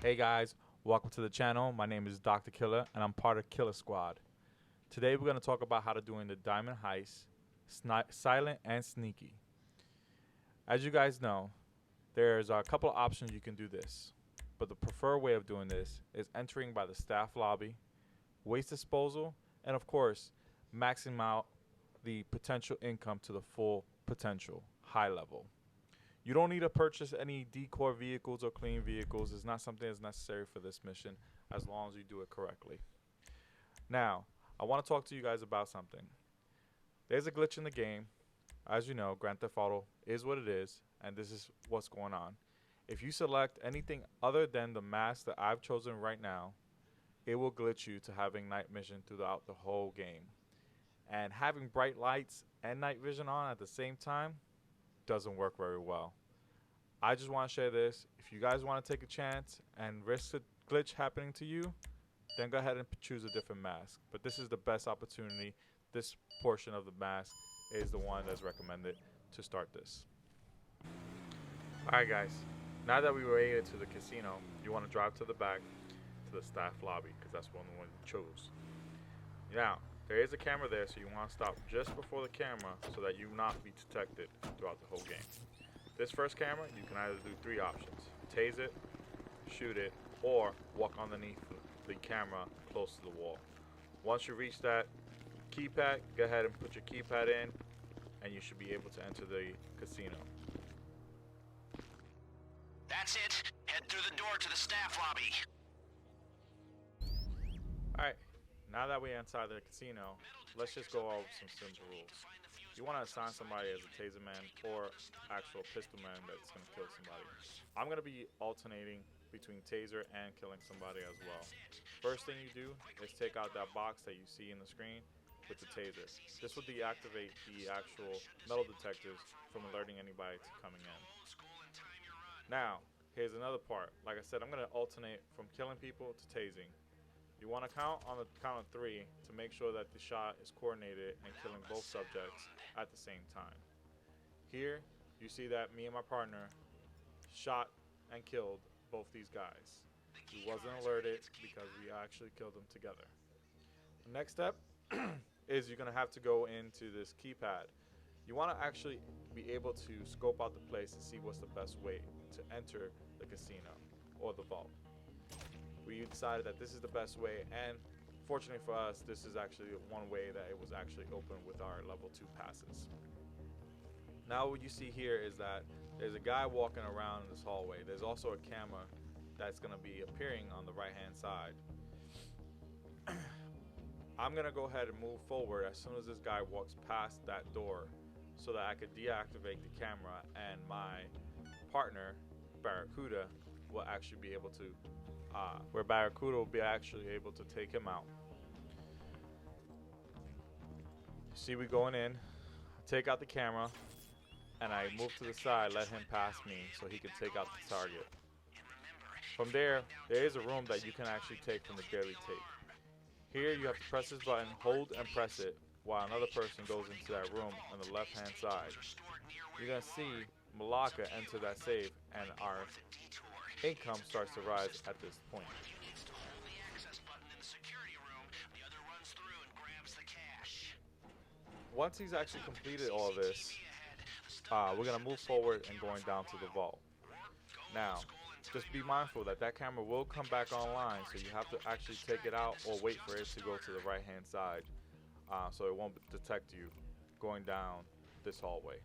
Hey guys, welcome to the channel. My name is Dr. Killer and I'm part of Killer Squad. Today we're going to talk about how to do the diamond heist, silent and sneaky. As you guys know, there's a couple of options you can do this, but the preferred way of doing this is entering by the staff lobby, waste disposal, and of course, maxing out the potential income to the full potential, high level. You don't need to purchase any decoy vehicles or clean vehicles. It's not something that's necessary for this mission as long as you do it correctly. Now, I want to talk to you guys about something. There's a glitch in the game. As you know, Grand Theft Auto is what it is, and this is what's going on. If you select anything other than the mask that I've chosen right now, it will glitch you to having night vision throughout the whole game. And having bright lights and night vision on at the same time doesn't work very well. I just want to share this. If you guys want to take a chance and risk a glitch happening to you, then go ahead and choose a different mask. But this is the best opportunity. This portion of the mask is the one that's recommended to start this. Alright guys, now that we made it to the casino, you want to drive to the back to the staff lobby because that's one you chose. Now, there is a camera there, so you want to stop just before the camera so that you not be detected throughout the whole game. This first camera, you can either do three options. Tase it, shoot it, or walk underneath the camera close to the wall. Once you reach that keypad, go ahead and put your keypad in, and you should be able to enter the casino. That's it. Head through the door to the staff lobby. Alright, now that we're inside the casino, let's just go over some simple rules. You want to assign somebody as a taser man or actual pistol man that's going to kill somebody. I'm going to be alternating between taser and killing somebody as well. First thing you do is take out that box that you see in the screen with the taser. This will deactivate the actual metal detectors from alerting anybody to coming in. Now, here's another part. Like I said, I'm going to alternate from killing people to tasing. You want to count on the count of 3 to make sure that the shot is coordinated and killing both subjects at the same time. Here, you see that me and my partner shot and killed both these guys. We wasn't alerted because we actually killed them together. The next step is you're going to have to go into this keypad. You want to actually be able to scope out the place and see what's the best way to enter the casino or the vault. We decided that this is the best way, and fortunately for us, this is actually one way that it was actually open with our level 2 passes. Now what you see here is that there's a guy walking around in this hallway. There's also a camera that's going to be appearing on the right hand side. I'm going to go ahead and move forward as soon as this guy walks past that door so that I could deactivate the camera and my partner, Barracuda, will actually be able to where Barracuda will be actually able to take him out. See, we going in, take out the camera, and I move to the side, let him pass me so he can take out the target. From there is a room that you can actually take from the daily tape. Here you have to press this button, hold and press it, while another person goes into that room on the left hand side. You're going to see Malaka enter that safe, and our income starts to rise at this point. Once he's actually completed all this, we're going to move forward and going down to the vault. Now, just be mindful that that camera will come back online, so you have to actually take it out or wait for it to go to the right hand side so it won't detect you going down this hallway.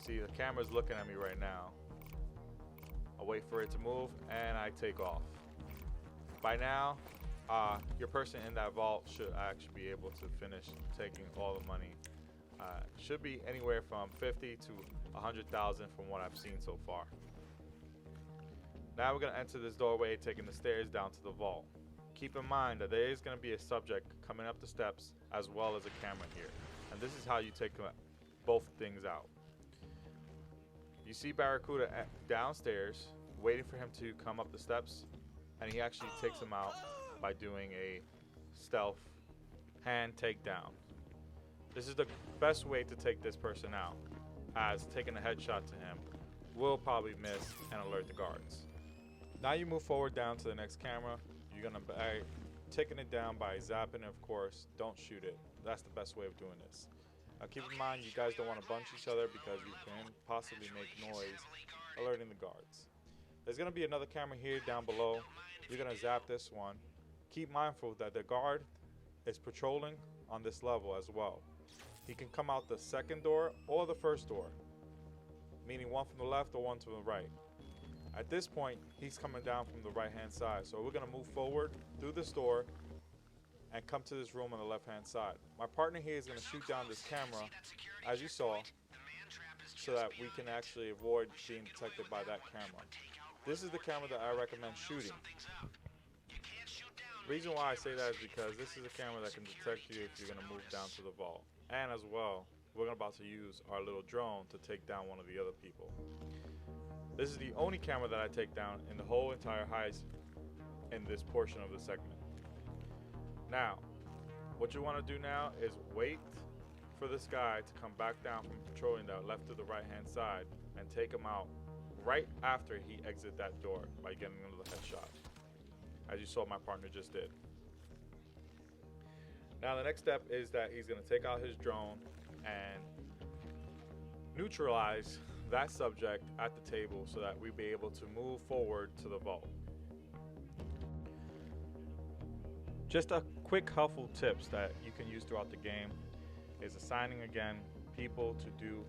See, the camera's looking at me right now. I wait for it to move and I take off. By now, your person in that vault should actually be able to finish taking all the money. Should be anywhere from 50 to 100,000 from what I've seen so far. Now we're going to enter this doorway, taking the stairs down to the vault. Keep in mind that there is going to be a subject coming up the steps as well as a camera here. And this is how you take both things out. You see Barracuda downstairs waiting for him to come up the steps, and he actually takes him out by doing a stealth hand takedown. This is the best way to take this person out, as taking a headshot to him will probably miss and alert the guards. Now you move forward down to the next camera. You're gonna be taking it down by zapping, of course. Don't shoot it. That's the best way of doing this. Now keep in mind, you guys don't want to bunch each other because you can possibly make noise, alerting the guards. There's gonna be another camera here down below. You're gonna zap this one. Keep mindful that the guard is patrolling on this level as well. He can come out the second door or the first door, meaning one from the left or one to the right. At this point, he's coming down from the right hand side. So we're gonna move forward through this door and come to this room on the left hand side. My partner here is gonna shoot down this camera, as you saw, so that we can actually avoid being detected by that camera. This is the camera that I recommend shooting. Reason why I say that is because this is a camera that can detect you if you're gonna move down to the vault. And as well, we're about to use our little drone to take down one of the other people. This is the only camera that I take down in the whole entire heist in this portion of the segment. Now, what you want to do now is wait for this guy to come back down from patrolling that left to the right hand side and take him out right after he exits that door by getting another headshot, as you saw my partner just did. Now the next step is that he's going to take out his drone and neutralize that subject at the table so that we be able to move forward to the vault. Just a quick helpful tips that you can use throughout the game is assigning again people to do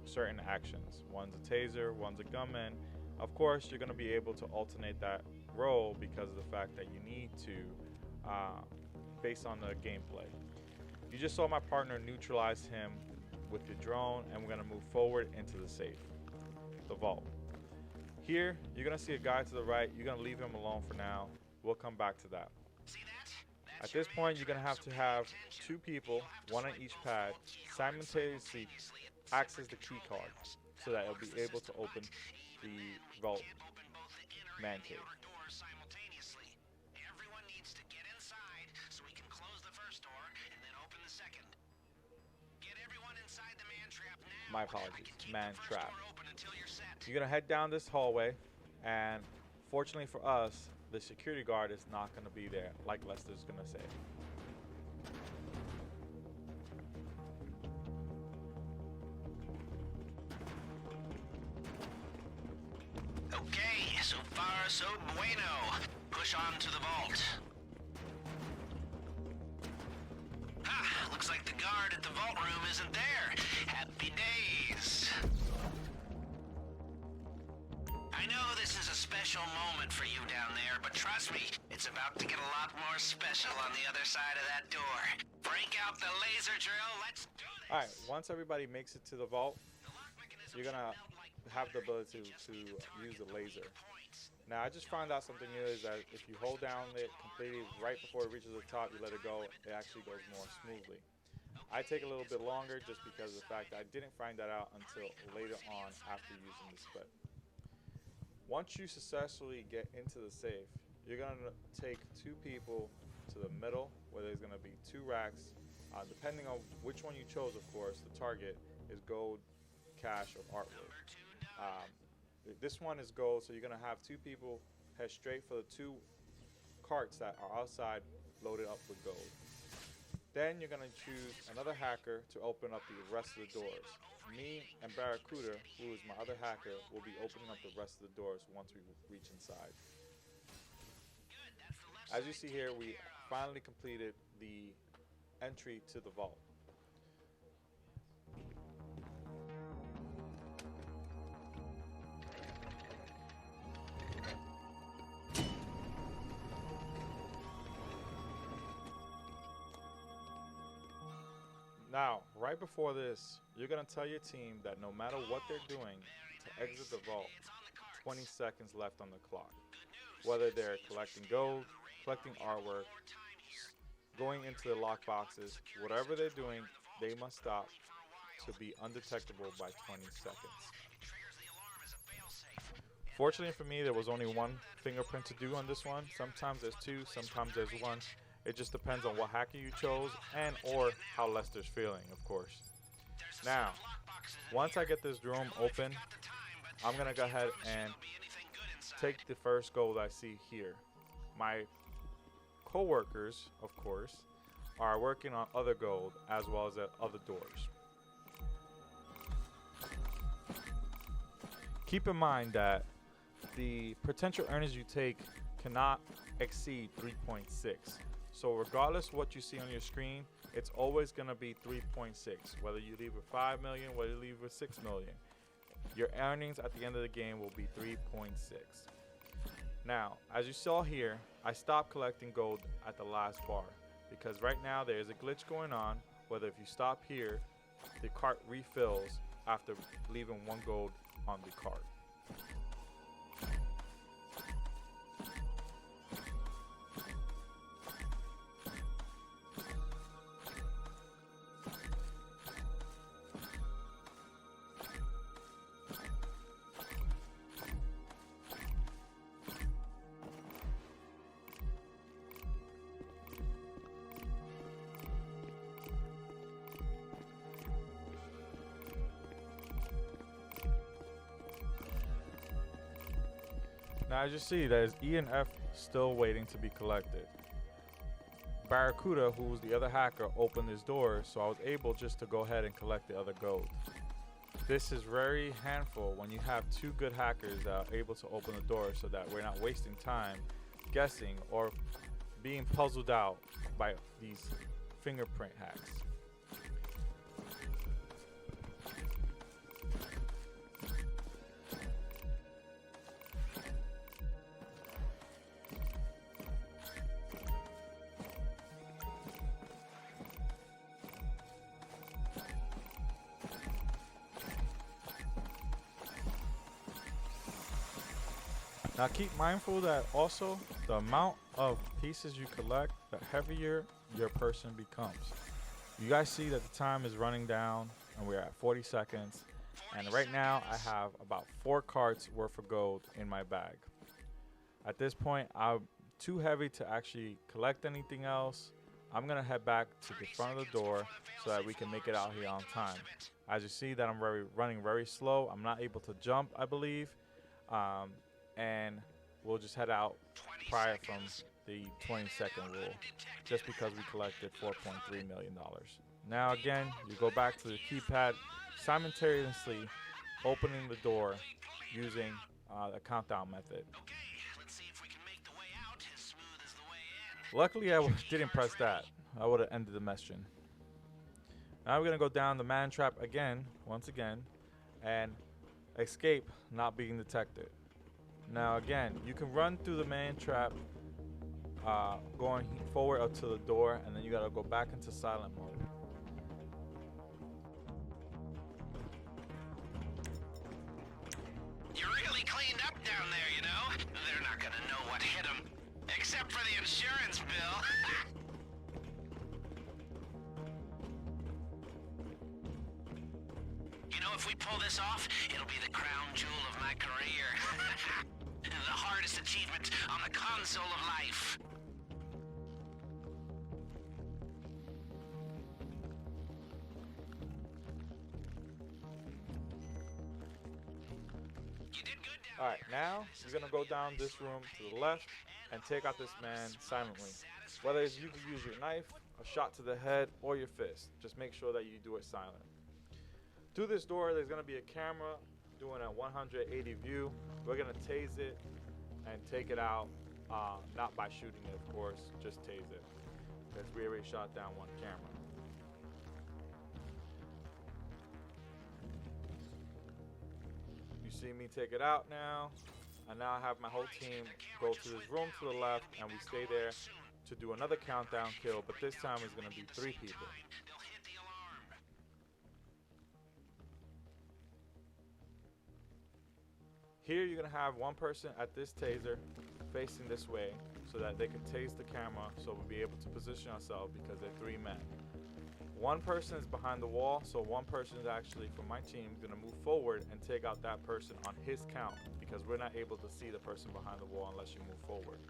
certain actions. One's a taser, one's a gunman. Of course, you're going to be able to alternate that role because of the fact that you need to based on the gameplay. You just saw my partner neutralize him with the drone, and we're going to move forward into the safe, the vault. Here, you're going to see a guy to the right. You're going to leave him alone for now. We'll come back to that. At this point, you're going to have two people, one on each pad, simultaneously access the key card so that it'll be able to open the vault man cave. My apologies, man trap. You're gonna head down this hallway, and fortunately for us, the security guard is not gonna be there, like Lester's gonna say. Okay, so far so bueno. Push on to the vault. Ha! Looks like the guard at the vault room isn't there. Happy days. I know this is a special moment for you down there, but trust me, it's about to get a lot more special on the other side of that door. Break out the laser drill, let's do this! Alright, once everybody makes it to the vault, you're gonna have the ability to use the laser. Now, I just found out something new is that if you hold down it completely right before it reaches the top, you let it go, it actually goes more smoothly. I take a little bit longer just because of the fact that I didn't find that out until later on after using this clip. Once you successfully get into the safe, you're going to take two people to the middle where there's going to be two racks. Depending on which one you chose, of course, the target is gold, cash, or artwork. This one is gold, so you're going to have two people head straight for the two carts that are outside loaded up with gold. Then you're going to choose another hacker to open up the rest of the doors. Me and Barracuda, who is my other hacker, will be opening up the rest of the doors once we reach inside. As you see here, we finally completed the entry to the vault. Now, right before this, you're going to tell your team that no matter what they're doing to exit the vault, 20 seconds left on the clock. Whether they're collecting gold, collecting artwork, going into the lock boxes, whatever they're doing, they must stop to be undetectable by 20 seconds. Fortunately for me, there was only one fingerprint to do on this one. Sometimes there's two, sometimes there's one. It just depends on what hacker you chose and or how Lester's feeling, of course. Now, once I get this room open, I'm gonna go ahead and take the first gold I see here. My co-workers, of course, are working on other gold as well as at other doors. Keep in mind that the potential earnings you take cannot exceed 3.6. So regardless of what you see on your screen, it's always going to be 3.6. Whether you leave with 5 million, whether you leave with 6 million, your earnings at the end of the game will be 3.6. Now, as you saw here, I stopped collecting gold at the last bar because right now there is a glitch going on. Whether if you stop here, the cart refills after leaving 1 gold on the cart. Now as you see, there's E and F still waiting to be collected. Barracuda, who was the other hacker, opened his door, so I was able just to go ahead and collect the other gold. This is very handful when you have 2 good hackers that are able to open the door so that we're not wasting time guessing or being puzzled out by these fingerprint hacks. Now keep mindful that also the amount of pieces you collect, the heavier your person becomes. You guys see that the time is running down and we're at 40 seconds. And right now I have about 4 carts worth of gold in my bag. At this point, I'm too heavy to actually collect anything else. I'm gonna head back to the front of the door so that we can make it out here on time. As you see that I'm running very slow. I'm not able to jump, I believe. And we'll just head out prior from the 20-second rule, just because we collected $4.3 million. Now again, you go back to the keypad, simultaneously opening the door using the countdown method. Luckily, I didn't press that. I would have ended the mission. Now we're gonna go down the man trap again, once again, and escape not being detected. Now again, you can run through the man trap going forward up to the door, and then you gotta go back into silent mode. You really cleaned up down there, you know? They're not gonna know what hit them. Except for the insurance bill. You know, if we pull this off, it'll be the crown jewel of my career. The hardest achievement on the console of life. You did good down Alright, now you're gonna go down this room to the left and take out this man silently. Whether it's you can use your knife, a shot to the head, or your fist. Just make sure that you do it silent. Through this door, there's gonna be a camera doing a 180 view. We're gonna tase it and take it out, not by shooting it, of course, just tase it, because we already shot down 1 camera. You see me take it out now, and now I have my whole team go to this room to the left, and we stay there to do another countdown kill, but this time it's gonna be 3 people. Here you're gonna have 1 person at this taser facing this way so that they can tase the camera, so we'll be able to position ourselves because they're 3 men. 1 person is behind the wall, so 1 person is actually from my team gonna move forward and take out that person on his count, because we're not able to see the person behind the wall unless you move forward.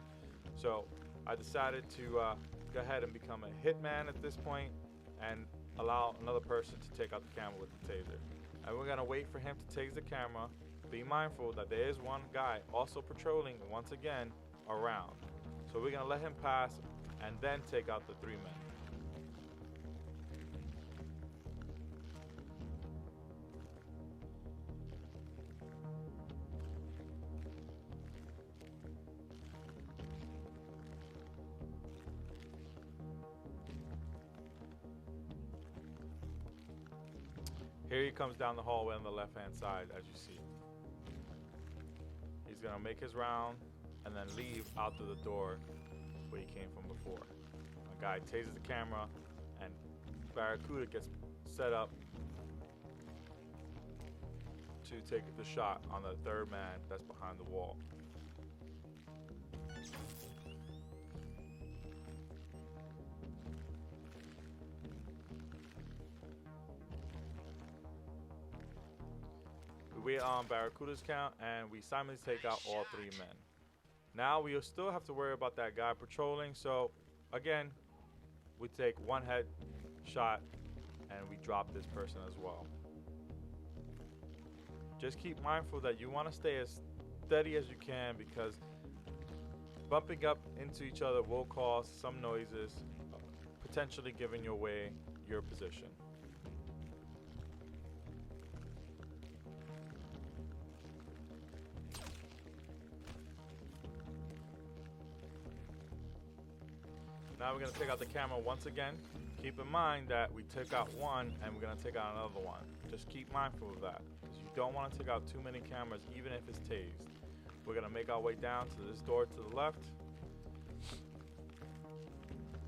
So I decided to go ahead and become a hitman at this point and allow another person to take out the camera with the taser. And we're gonna wait for him to tase the camera, be mindful that there is one guy also patrolling once again around. So we're gonna let him pass and then take out the 3 men. Here he comes down the hallway on the left-hand side, as you see. He's gonna make his round and then leave out through the door where he came from before. A guy tases the camera and Barracuda gets set up to take the shot on the 3rd man that's behind the wall. We wait on Barracuda's count and we simultaneously take out all 3 men. Now we still have to worry about that guy patrolling, so again, we take 1 head shot and we drop this person as well. Just keep mindful that you want to stay as steady as you can, because bumping up into each other will cause some noises, potentially giving you away your position. Now we're going to take out the camera once again. Keep in mind that we took out 1 and we're going to take out another 1. Just keep mindful of that, because you don't want to take out too many cameras, even if it's tased. We're going to make our way down to this door to the left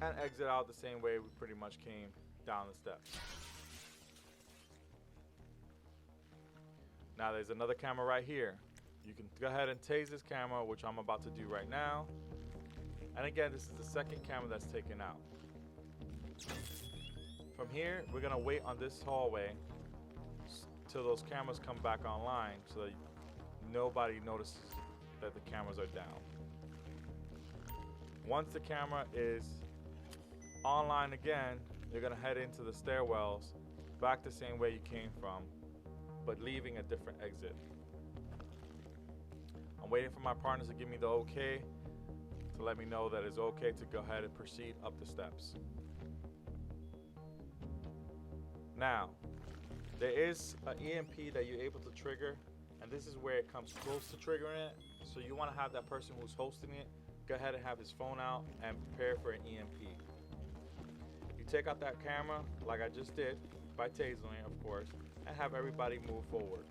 and exit out the same way we pretty much came down the steps. Now there's another camera right here. You can go ahead and tase this camera, which I'm about to do right now. And again, this is the 2nd camera that's taken out. From here, we're gonna wait on this hallway till those cameras come back online, so that nobody notices that the cameras are down. Once the camera is online again, you're gonna head into the stairwells back the same way you came from, but leaving a different exit. I'm waiting for my partners to give me the okay, to let me know that it's okay to go ahead and proceed up the steps. Now, there is an EMP that you're able to trigger, and this is where it comes close to triggering it. So you want to have that person who's hosting it go ahead and have his phone out and prepare for an EMP. You take out that camera like I just did, by tasering it, of course, and have everybody move forward.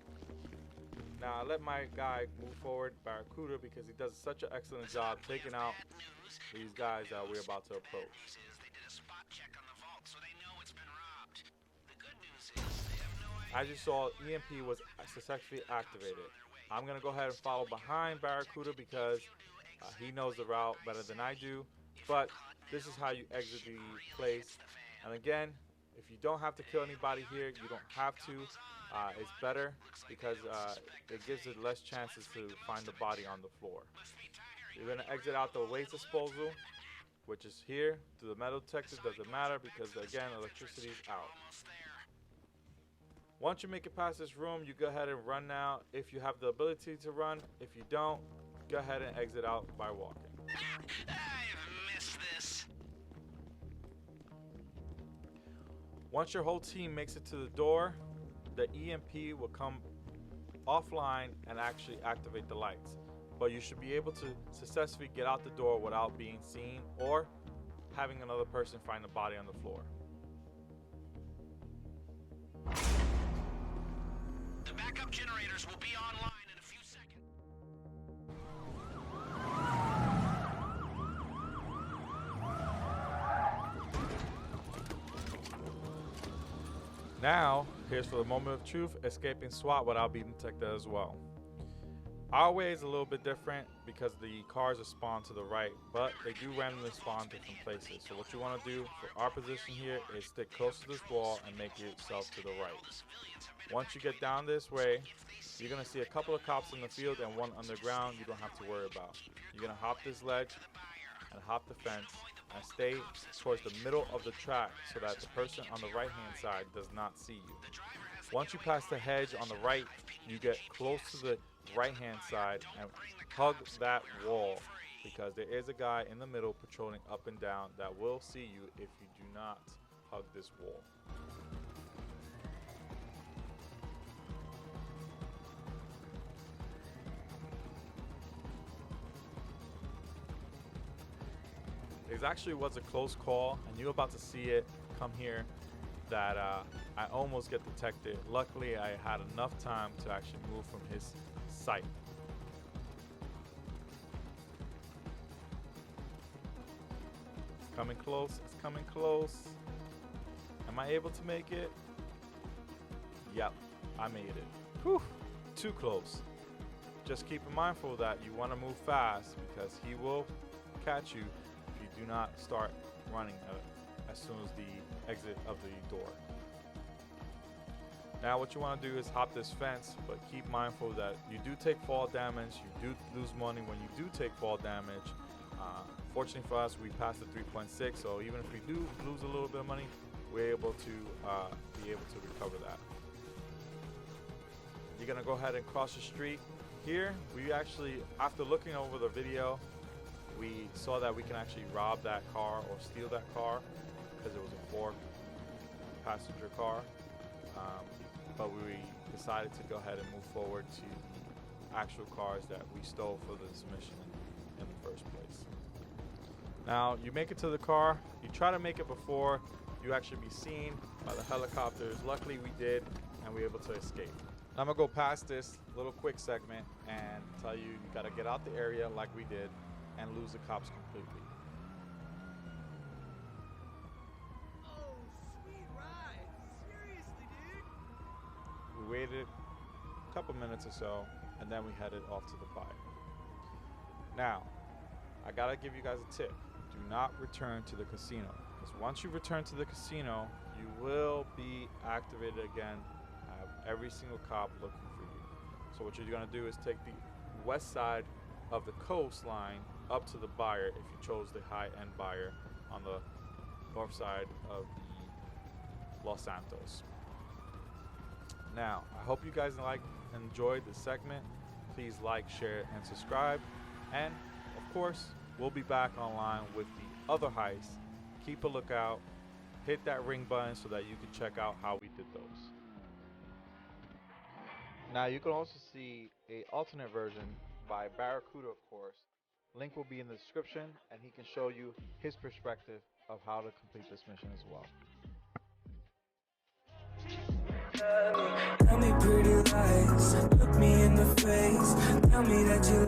Now I let my guy move forward, Barracuda, because he does such an excellent job taking out these guys that we're about to approach. As you saw, EMP was successfully activated. I'm going to go ahead and follow behind Barracuda because he knows the route better than I do. But this is how you exit the place. And again, if you don't have to kill anybody here, you don't have to. It's better because it gives it less chances to find the body on the floor. You're going to exit out the waste disposal, which is here. To the metal detector, doesn't matter because, again, electricity is out. Once you make it past this room, you go ahead and run now if you have the ability to run. If you don't, go ahead and exit out by walking. I've missed this. Once your whole team makes it to the door, the EMP will come offline and actually activate the lights. But you should be able to successfully get out the door without being seen or having another person find the body on the floor. The backup generators will be online in a few seconds. Now, here's for the moment of truth, escaping SWAT without being detected as well. Our way is a little bit different because the cars are spawned to the right, but they do randomly spawn different places. So what you want to do for our position here is stick close to this wall and make yourself to the right. Once you get down this way, you're going to see a couple of cops in the field and one underground you don't have to worry about. You're going to hop this ledge and hop the fence and stay towards the middle of the track so that the person on the right hand side does not see you. Once you pass the hedge on the right, you get close to the right-hand side and hug that wall, because there is a guy in the middle patrolling up and down that will see you if you do not hug this wall. It actually was a close call, and you're about to see it come here, that I almost get detected. Luckily, I had enough time to actually move from his sight. It's coming close, it's coming close. Am I able to make it? Yep, I made it. Whew, too close. Just keep in mindful that you want to move fast, because he will catch you if you do not start running as soon as the exit of the door. Now what you want to do is hop this fence, but keep mindful that you do take fall damage. You do lose money when you do take fall damage. Fortunately for us, we passed the 3.6, so even if we do lose a little bit of money, we're able to be able to recover that. You're gonna go ahead and cross the street. Here, we actually, after looking over the video, we saw that we can actually rob that car or steal that car, because it was a 4-passenger car. But we decided to go ahead and move forward to the actual cars that we stole for this mission in the first place. Now, you make it to the car. You try to make it before you actually be seen by the helicopters. Luckily, we did, and we were able to escape. I'm gonna go past this little quick segment and tell you gotta get out the area like we did and lose the cops completely. Oh, sweet ride. Seriously, dude? We waited a couple minutes or so, and then we headed off to the fire. Now, I gotta give you guys a tip. Do not return to the casino, because once you return to the casino, you will be activated again. Have every single cop looking for you. So what you're gonna do is take the west side of the coastline up to the buyer, if you chose the high-end buyer on the north side of the Los Santos. Now, I hope you guys enjoyed the segment. Please like, share, and subscribe. And of course, we'll be back online with the other heists. Keep a lookout. Hit that ring button so that you can check out how we did those. Now, you can also see a alternate version by Barracuda, of course. Link will be in the description, and he can show you his perspective of how to complete this mission as well. Tell me pretty lies, look me in the face, tell me that you